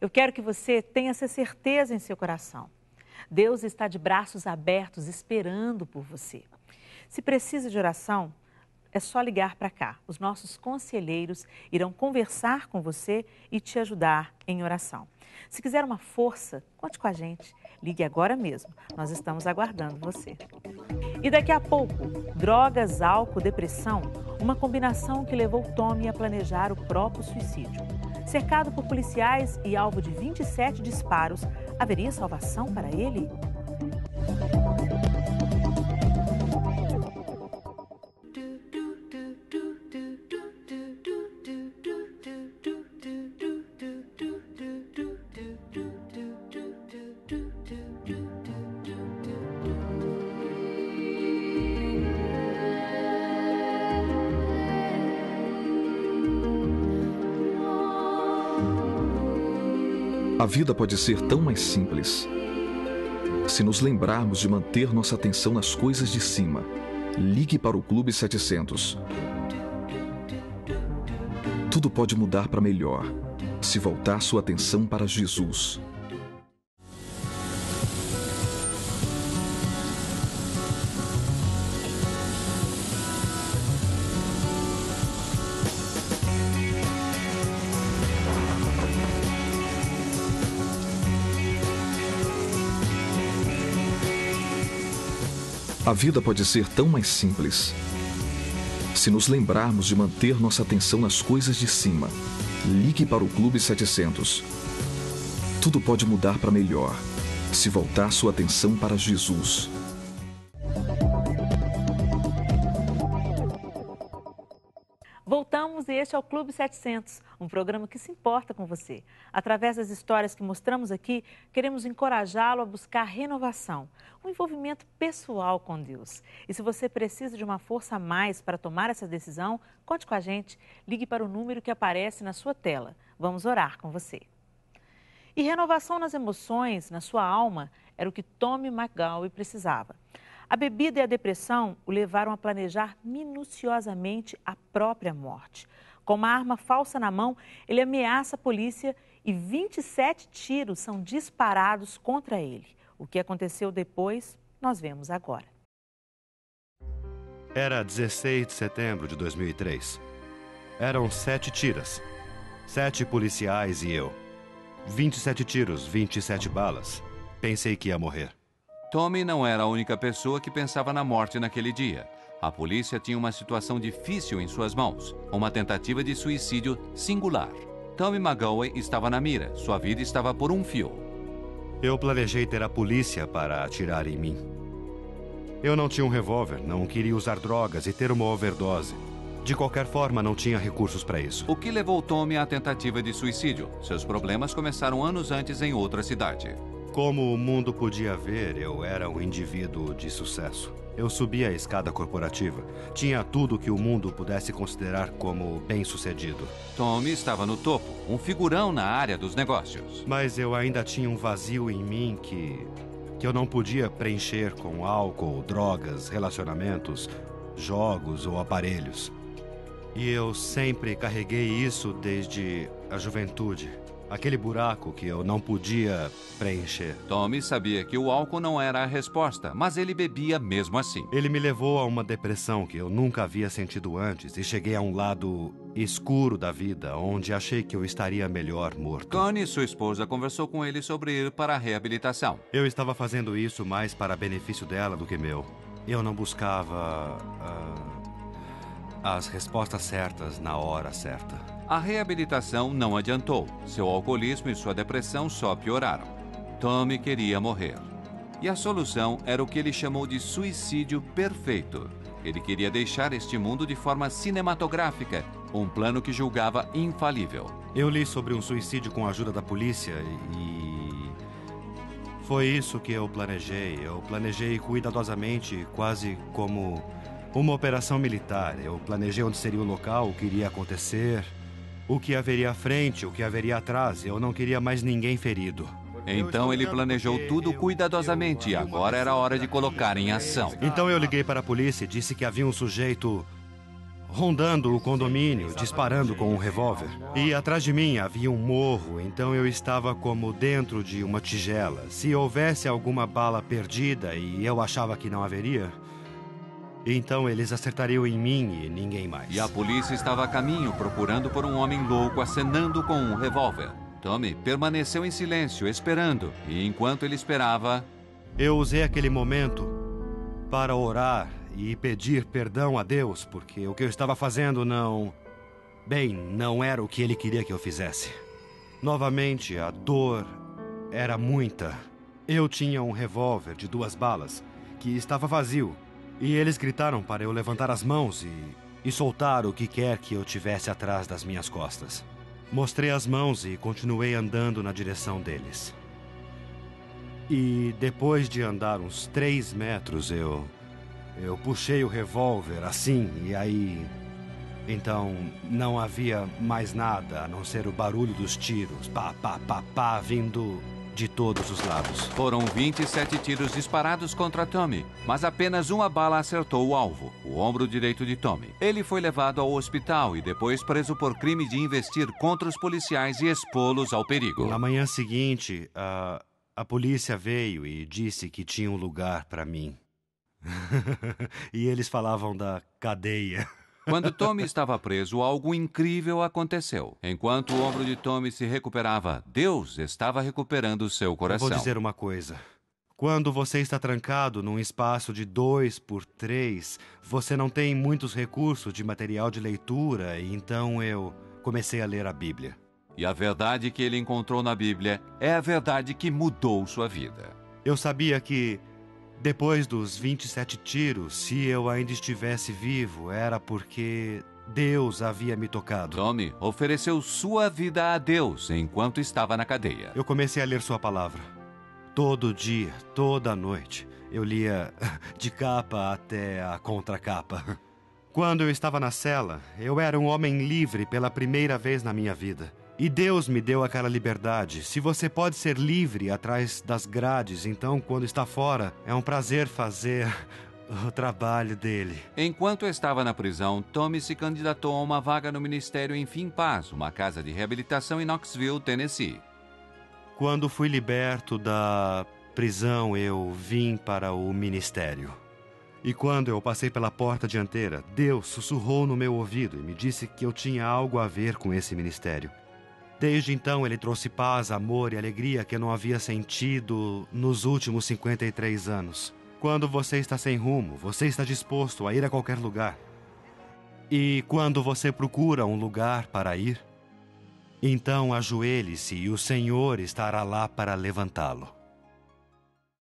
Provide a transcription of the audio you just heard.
Eu quero que você tenha essa certeza em seu coração. Deus está de braços abertos esperando por você. Se precisa de oração, é só ligar para cá. Os nossos conselheiros irão conversar com você e te ajudar em oração. Se quiser uma força, conte com a gente. Ligue agora mesmo. Nós estamos aguardando você. E daqui a pouco, drogas, álcool, depressão, uma combinação que levou Tommy a planejar o próprio suicídio. Cercado por policiais e alvo de 27 disparos, haveria salvação para ele? A vida pode ser tão mais simples se nos lembrarmos de manter nossa atenção nas coisas de cima. Ligue para o Clube 700. Tudo pode mudar para melhor se voltar sua atenção para Jesus. A vida pode ser tão mais simples se nos lembrarmos de manter nossa atenção nas coisas de cima. Ligue para o Clube 700. Tudo pode mudar para melhor se voltar sua atenção para Jesus. Voltamos e este é o Clube 700, um programa que se importa com você. Através das histórias que mostramos aqui, queremos encorajá-lo a buscar renovação, um envolvimento pessoal com Deus. E se você precisa de uma força a mais para tomar essa decisão, conte com a gente, ligue para o número que aparece na sua tela. Vamos orar com você. E renovação nas emoções, na sua alma, era o que Tommy McGowan precisava. A bebida e a depressão o levaram a planejar minuciosamente a própria morte. Com uma arma falsa na mão, ele ameaça a polícia e 27 tiros são disparados contra ele. O que aconteceu depois, nós vemos agora. Era 16 de setembro de 2003. Eram 7 tiras. 7 policiais e eu. 27 tiros, 27 balas. Pensei que ia morrer. Tommy não era a única pessoa que pensava na morte naquele dia. A polícia tinha uma situação difícil em suas mãos, uma tentativa de suicídio singular. Tommy McGowan estava na mira, sua vida estava por um fio. Eu planejei ter a polícia para atirar em mim. Eu não tinha um revólver, não queria usar drogas e ter uma overdose. De qualquer forma, não tinha recursos para isso. O que levou Tommy à tentativa de suicídio? Seus problemas começaram anos antes em outra cidade. Como o mundo podia ver, eu era um indivíduo de sucesso. Eu subia a escada corporativa. Tinha tudo que o mundo pudesse considerar como bem-sucedido. Tommy estava no topo, um figurão na área dos negócios. Mas eu ainda tinha um vazio em mim que eu não podia preencher com álcool, drogas, relacionamentos, jogos ou aparelhos. E eu sempre carreguei isso desde a juventude. Aquele buraco que eu não podia preencher. Tommy sabia que o álcool não era a resposta, mas ele bebia mesmo assim. Ele me levou a uma depressão que eu nunca havia sentido antes e cheguei a um lado escuro da vida, onde achei que eu estaria melhor morto. Connie, sua esposa, conversou com ele sobre ir para a reabilitação. Eu estava fazendo isso mais para benefício dela do que meu. Eu não buscava as respostas certas na hora certa. A reabilitação não adiantou. Seu alcoolismo e sua depressão só pioraram. Tommy queria morrer. E a solução era o que ele chamou de suicídio perfeito. Ele queria deixar este mundo de forma cinematográfica, um plano que julgava infalível. Eu li sobre um suicídio com a ajuda da polícia e foi isso que eu planejei. Eu planejei cuidadosamente, quase como uma operação militar. Eu planejei onde seria o local, o que iria acontecer, o que haveria à frente, o que haveria atrás. Eu não queria mais ninguém ferido. Então ele planejou tudo cuidadosamente e agora era hora de colocar em ação. Então eu liguei para a polícia e disse que havia um sujeito rondando o condomínio, disparando com um revólver. E atrás de mim havia um morro, então eu estava como dentro de uma tigela. Se houvesse alguma bala perdida e eu achava que não haveria, então eles acertariam em mim e ninguém mais. E a polícia estava a caminho procurando por um homem louco acenando com um revólver. Tommy permaneceu em silêncio, esperando. E enquanto ele esperava... Eu usei aquele momento para orar e pedir perdão a Deus, porque o que eu estava fazendo não era o que ele queria que eu fizesse. Novamente, a dor era muita. Eu tinha um revólver de 2 balas, que estava vazio, e eles gritaram para eu levantar as mãos e soltar o que quer que eu tivesse atrás das minhas costas. Mostrei as mãos e continuei andando na direção deles. E depois de andar uns 3 metros, eu puxei o revólver assim, e aí... Então, não havia mais nada a não ser o barulho dos tiros, pá, pá, pá, pá, vindo de todos os lados. Foram 27 tiros disparados contra Tommy, mas apenas uma bala acertou o alvo, o ombro direito de Tommy. Ele foi levado ao hospital e depois preso por crime de investir contra os policiais e expô-los ao perigo. Na manhã seguinte, a polícia veio e disse que tinha um lugar para mim. E eles falavam da cadeia. Quando Tommy estava preso, algo incrível aconteceu. Enquanto o ombro de Tommy se recuperava, Deus estava recuperando seu coração. Eu vou dizer uma coisa. Quando você está trancado num espaço de 2 por 3, você não tem muitos recursos de material de leitura, e então eu comecei a ler a Bíblia. E a verdade que ele encontrou na Bíblia é a verdade que mudou sua vida. Eu sabia que, depois dos 27 tiros, se eu ainda estivesse vivo, era porque Deus havia me tocado. Tommy ofereceu sua vida a Deus enquanto estava na cadeia. Eu comecei a ler sua palavra. Todo dia, toda noite. Eu lia de capa até a contracapa. Quando eu estava na cela, eu era um homem livre pela primeira vez na minha vida. E Deus me deu aquela liberdade. Se você pode ser livre atrás das grades, então, quando está fora, é um prazer fazer o trabalho dele. Enquanto estava na prisão, Tommy se candidatou a uma vaga no Ministério em Fim Paz, uma casa de reabilitação em Knoxville, Tennessee. Quando fui liberto da prisão, eu vim para o ministério. E quando eu passei pela porta dianteira, Deus sussurrou no meu ouvido e me disse que eu tinha algo a ver com esse ministério. Desde então, ele trouxe paz, amor e alegria que eu não havia sentido nos últimos 53 anos. Quando você está sem rumo, você está disposto a ir a qualquer lugar. E quando você procura um lugar para ir, então ajoelhe-se e o Senhor estará lá para levantá-lo.